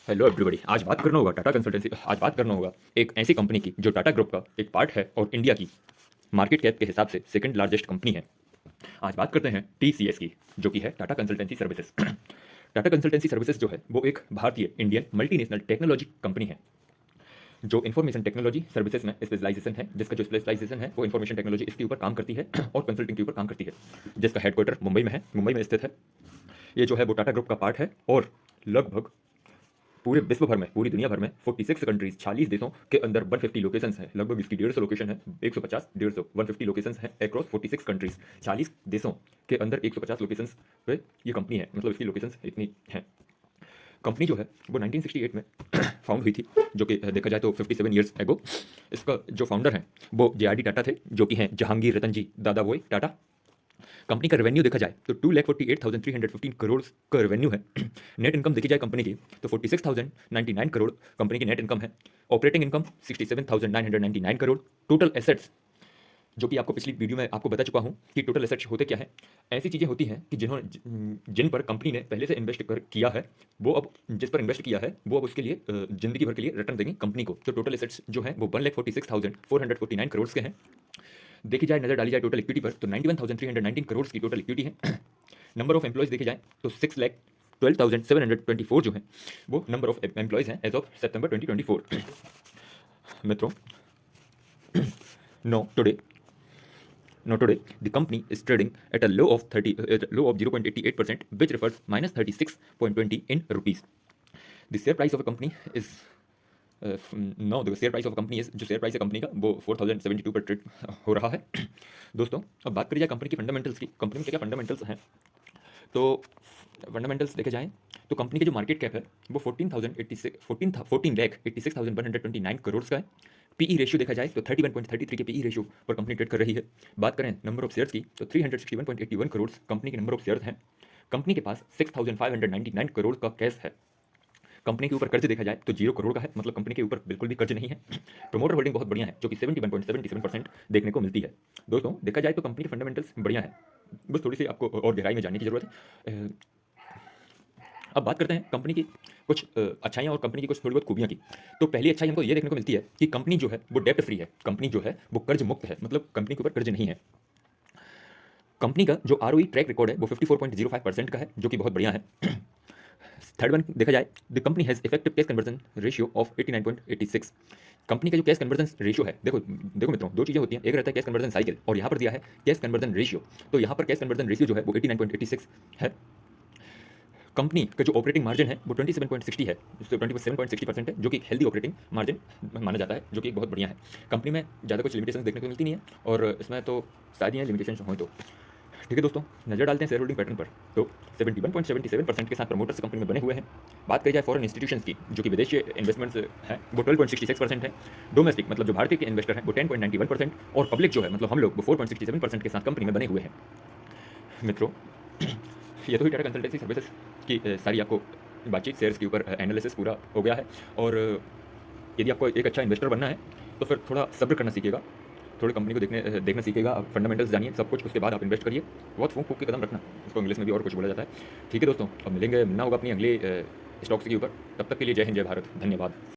Hello everybody. आज बात करना होगा टाटा कंसल्टेंसी। आज बात करना होगा एक ऐसी कंपनी की जो टाटा ग्रुप का एक पार्ट है और इंडिया की मार्केट कैप के हिसाब से सेकंड लार्जेस्ट कंपनी है। आज बात करते हैं टीसीएस की, जो कि है Tata consultancy services. Tata consultancy services जो है वो एक भारतीय इंडियन मल्टीनेशनल टेक्नोलॉजी कंपनी है जो इन्फॉर्मेशन टेक्नोलॉजी सर्विसेज में स्पेशलाइजेशन है, जिसका जो स्पेशलाइजेशन है वो इन्फॉर्मेशन टेक्नोलॉजी इसके ऊपर काम करती है और कंसल्टिंग के ऊपर काम करती है, जिसका हेडक्वार्टर मुंबई में है, मुंबई में स्थित है। ये जो है वो टाटा ग्रुप का पार्ट है और लगभग पूरे विश्व भर में, पूरी दुनिया भर में 46 कंट्रीज, 46 देशों के अंदर 150 लोकेशंस हैं। लगभग इसकी 150 लोकेशन है, 150 150 150 लोकेशंस हैं अक्रॉस 46 कंट्रीज। 40 देशों के अंदर 150 लोकेशंस पे ये कंपनी है, मतलब इसकी लोकेशंस इतनी हैं। कंपनी जो है वो 1968 में फाउंड हुई थी, जो कि देखा जाए तो 57 ईयर्स एगो। इसका जो फाउंडर हैं वो जे.आर.डी. टाटा थे, जो कि हैं जहांगीर रतन जी दादा वोई टाटा। कंपनी का रेवेन्यू देखा जाए तो 2,48,315 करोड़ का रेवेन्यू है। नेट इनकम देखी जाए कंपनी की तो 46,099 करोड़ कंपनी की नेट इनकम है। Operating income 67,999 crore. Total assets, जो कि आपको पिछली वीडियो में आपको बता चुका हूं कि टोटल एसेट्स होते क्या है। ऐसी चीज़ें होती हैं कि जिन पर कंपनी ने पहले से इन्वेस्ट किया है, वो अब जिस पर इन्वेस्ट किया है वो अब उसके लिए जिंदगी भर के लिए रिटर्न देंगे कंपनी को। तो टोटल एसेट्स जो है वो 1,46,449 करोड़ के हैं। देखी जाए, नजर डाली जाए टोटल इक्विटी पर तो 91,319 करोड़ की टोटल इक्विटी है। नंबर ऑफ एम्प्लॉयज देखे जाए तो 6,12,724 जो है वो नंबर ऑफ एम्प्लॉयज हैं एज ऑफ सितंबर 2024। मित्रों, no today no today the company is trading at a low of 0.88%, which refers -36.20 in rupees. The share price of a company is know the share price of company is, जो share price है company का वो 4072 पर trade हो रहा है। दोस्तों, अब बात करी जाए कंपनी की फंडामेंटल्स की। कंपनी में क्या क्या फंडामेंटल्स हैं, तो फंडामेंटल्स देखे जाएं तो कंपनी की जो मार्केट कैप है वो 14,86,129 करोड़ का है। पीई रेशियो देखा जाए तो 31.33 के पीई रेशियो पर कंपनी ट्रेड कर रही है। बात करें नंबर ऑफ शेयर्स की तो 361.81 करोड़ कंपनी के नंबर ऑफ शेयर्स हैं। कंपनी के पास 6,599 करोड़ का कैश है। कंपनी के ऊपर कर्ज देखा जाए तो 0 करोड़ का है, मतलब कंपनी के ऊपर बिल्कुल भी कर्ज नहीं है। प्रमोटर होल्डिंग बहुत बढ़िया है, जो कि 71.77% देखने को मिलती है। दोस्तों, देखा जाए तो कंपनी के फंडामेंटल्स बढ़िया है, बस थोड़ी सी आपको और गहराई में जानने की जरूरत है। अब बात करते हैं कंपनी की कुछ अच्छाइयाँ और कंपनी की कुछ थोड़ी बहुत खूबियाँ की। तो पहली अच्छाई हमको ये देखने को मिलती है कि कंपनी जो है वो डेप्ट फ्री है। कंपनी जो है वो कर्ज मुक्त है, मतलब कंपनी के ऊपर कर्ज नहीं है। कंपनी का जो आरओई ट्रैक रिकॉर्ड है वो 54.05% का है, जो कि बहुत बढ़िया है। थर्ड वन देखा जाए, the company has effective cash conversion ratio of 89.86। Company का जो कैश कन्वर्जन रेशियो है, देखो देखो मित्रों, दो चीज़ें होती हैं, एक रहता है कैश कन्वर्जन साइकिल और यहाँ पर दिया है कैश कन्वर्जन रेशियो। तो यहाँ पर कैश कन्वर्जन रेशियो जो है वो 89.86 है। कंपनी का जो ऑपरेटिंग मार्जिन है वो 27.60 है, 27.60% है, जो कि हेल्दी ऑपरेटिंग मार्जिन माना जाता है, जो कि बहुत बढ़िया है। कंपनी में ज़्यादा कुछ लिमिटेशन देखने को मिलती नहीं है और इसमें तो शायद ही लिमिटेशन हो तो ठीक है। दोस्तों, नजर डालते हैं शेयर होल्डिंग पैटर्न पर तो 71.77% के साथ प्रमोटर्स कंपनी में बने हुए हैं। बात करी जाए फॉरेन इंस्टीट्यूशंस की, जो कि विदेशी इन्वेस्टमेंट्स हैं, वो 12.66% है। डोमेस्टिक मतलब जो भारतीय के इन्वेस्टर हैं वो 10.91% और पब्लिक जो है मतलब हम लोग वो 4.67% के साथ कंपनी में बने हुए हैं। मित्रों, ये तो ही टाटा कंसल्टेंसी सर्विसेज की सारी आपको बातचीत, शेयर्स के ऊपर एनालिसिस पूरा हो गया है। और यदि आपको एक अच्छा इन्वेस्टर बनना है तो फिर थोड़ा सब्र करना सीखिएगा, थोड़ी कंपनी को देखना सीखिएगा, फंडामेंटल्स जानिए सब कुछ, उसके बाद आप इन्वेस्ट करिए। बहुत फूंक फूंक के कदम रखना, उसको इंग्लिश में भी और कुछ बोला जाता है। ठीक है दोस्तों, अब मिलना होगा अपनी अगले स्टॉक्स के ऊपर। तब तक के लिए जय हिंद, जय भारत, धन्यवाद।